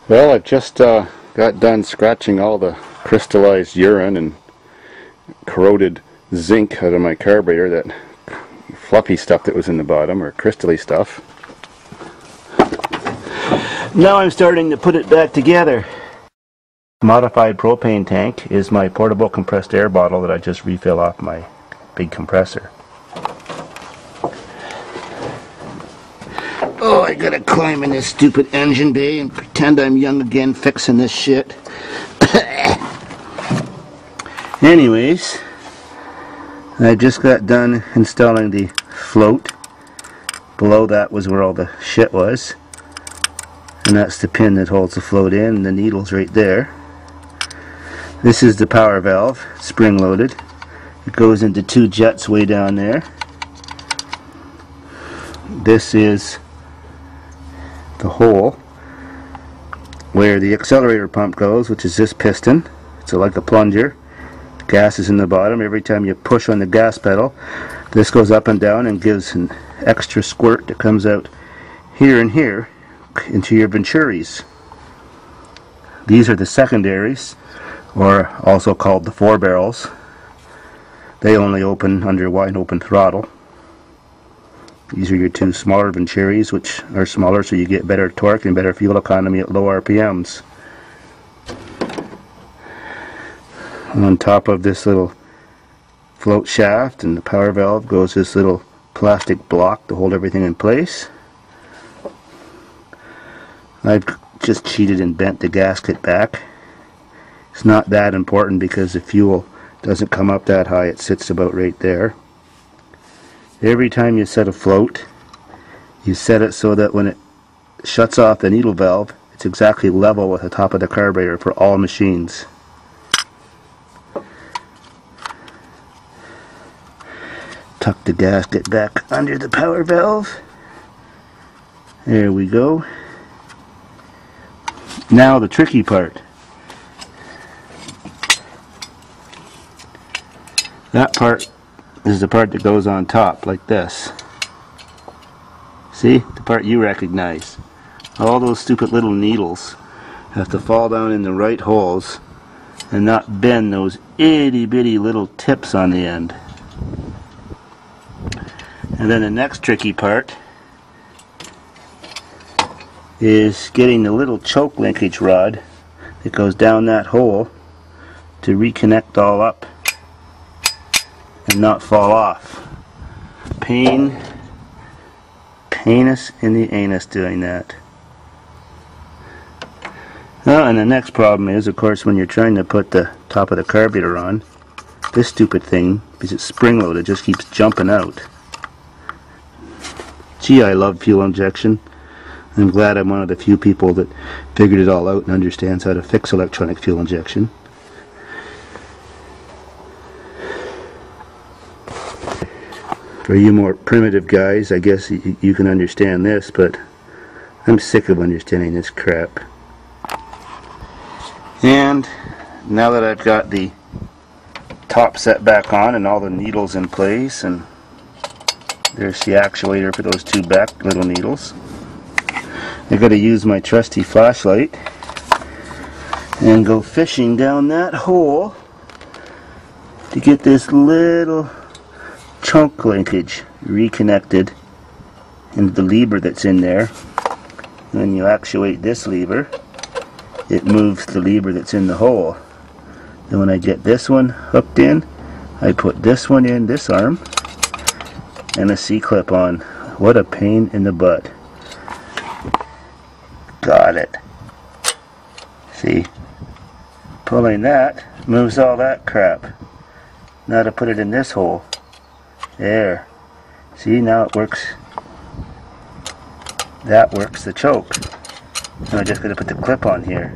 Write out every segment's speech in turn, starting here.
Well, I've just got done scratching all the crystallized urine and corroded zinc out of my carburetor, that fluffy stuff that was in the bottom, or crystally stuff. Now I'm starting to put it back together. Modified propane tank is my portable compressed air bottle that I just refill off my big compressor. Oh, I gotta climb in this stupid engine bay and pretend I'm young again fixing this shit. Anyways, I just got done installing the float. Below that was where all the shit was. And that's the pin that holds the float in, and the needle's right there. This is the power valve, spring loaded. It goes into two jets way down there. This is the hole where the accelerator pump goes, which is this piston. It's like a plunger. The gas is in the bottom. Every time you push on the gas pedal, this goes up and down and gives an extra squirt that comes out here and here into your venturis. These are the secondaries, or also called the 4 barrels. They only open under wide open throttle. These are your two smaller venturis, which are smaller so you get better torque and better fuel economy at low RPMs. On top of this little float shaft and the power valve goes this little plastic block to hold everything in place. I've just cheated and bent the gasket back. It's not that important because the fuel doesn't come up that high. It sits about right there. Every time you set a float, you set it so that when it shuts off the needle valve, it's exactly level with the top of the carburetor for all machines. Tuck the gasket back under the power valve. There we go. Now the tricky part. That part is the part that goes on top, like this. See? The part you recognize. All those stupid little needles have to fall down in the right holes and not bend those itty bitty little tips on the end. And then the next tricky part is getting the little choke linkage rod that goes down that hole to reconnect all up and not fall off. Pain us in the anus doing that. And the next problem is, of course, when you're trying to put the top of the carburetor on, this stupid thing, because it's spring loaded, just keeps jumping out. Gee, I love fuel injection. I'm glad I'm one of the few people that figured it all out and understands how to fix electronic fuel injection. For you more primitive guys, I guess you can understand this, but I'm sick of understanding this crap. And now that I've got the top set back on and all the needles in place, and there's the actuator for those two back little needles, I've got to use my trusty flashlight and go fishing down that hole to get this little chunk linkage reconnected into the lever that's in there. When you actuate this lever, it moves the lever that's in the hole. Then when I get this one hooked in, I put this one in this arm and a C-clip on. What a pain in the butt. Got it. See? Pulling that moves all that crap. Now to put it in this hole. There. See, now it works. That works the choke. Now I'm just going to put the clip on here.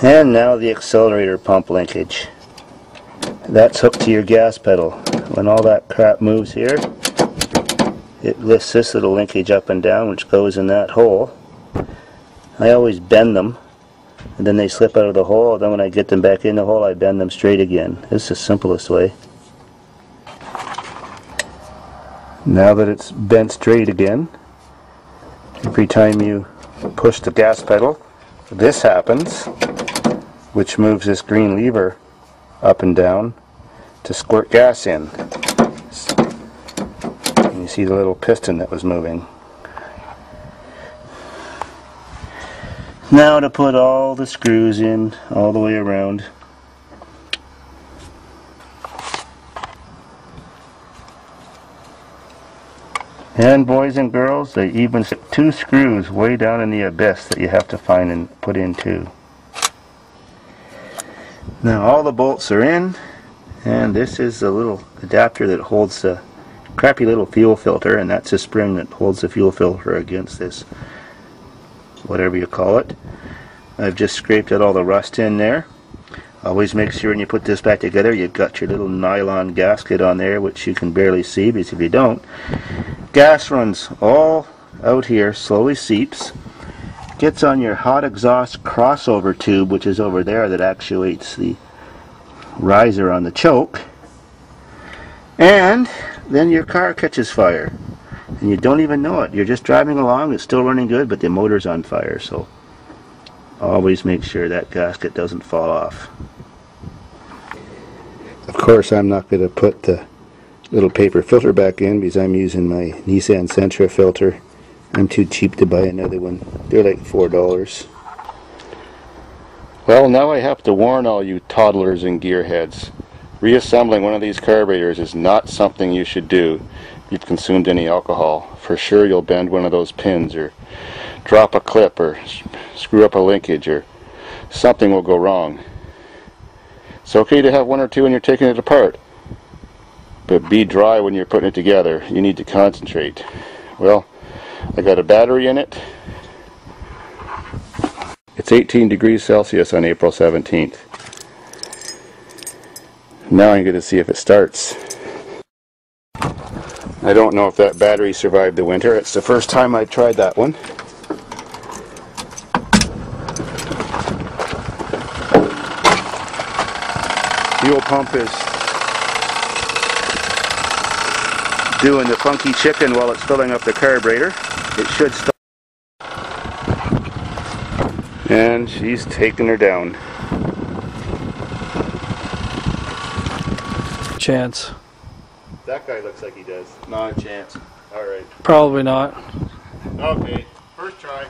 And now the accelerator pump linkage. That's hooked to your gas pedal. When all that crap moves here, it lifts this little linkage up and down, which goes in that hole. I always bend them, and then they slip out of the hole. Then when I get them back in the hole, I bend them straight again. This is the simplest way. Now that it's bent straight again, Every time you push the gas pedal, this happens, which moves this green lever up and down to squirt gas in. And you see the little piston that was moving. Now to put all the screws in all the way around. And boys and girls, they even stick 2 screws way down in the abyss that you have to find and put in too. Now all the bolts are in, and this is the little adapter that holds the crappy little fuel filter, and that's a spring that holds the fuel filter against this, whatever you call it. I've just scraped out all the rust in there. Always make sure when you put this back together you've got your little nylon gasket on there, which you can barely see, because if you don't, gas runs all out here, slowly seeps, gets on your hot exhaust crossover tube, which is over there, that actuates the riser on the choke, and then your car catches fire and you don't even know it. You're just driving along, it's still running good, but the motor's on fire. So always make sure that gasket doesn't fall off. Of course, I'm not going to put the little paper filter back in because I'm using my Nissan Sentra filter. I'm too cheap to buy another one. They're like $4. Well, now I have to warn all you toddlers and gearheads. Reassembling one of these carburetors is not something you should do if you've consumed any alcohol. For sure you'll bend one of those pins, or drop a clip, or screw up a linkage, or something will go wrong. It's okay to have 1 or 2 when you're taking it apart, but be dry when you're putting it together. You need to concentrate. Well, I got a battery in it. It's 18 degrees Celsius on April 17th. Now I'm going to see if it starts. I don't know if that battery survived the winter. It's the first time I tried that one. Fuel pump is doing the funky chicken while it's filling up the carburetor. It should stop. And she's taking her down. Chance. That guy looks like he does. Not a chance. Alright. Probably not. Okay, first try.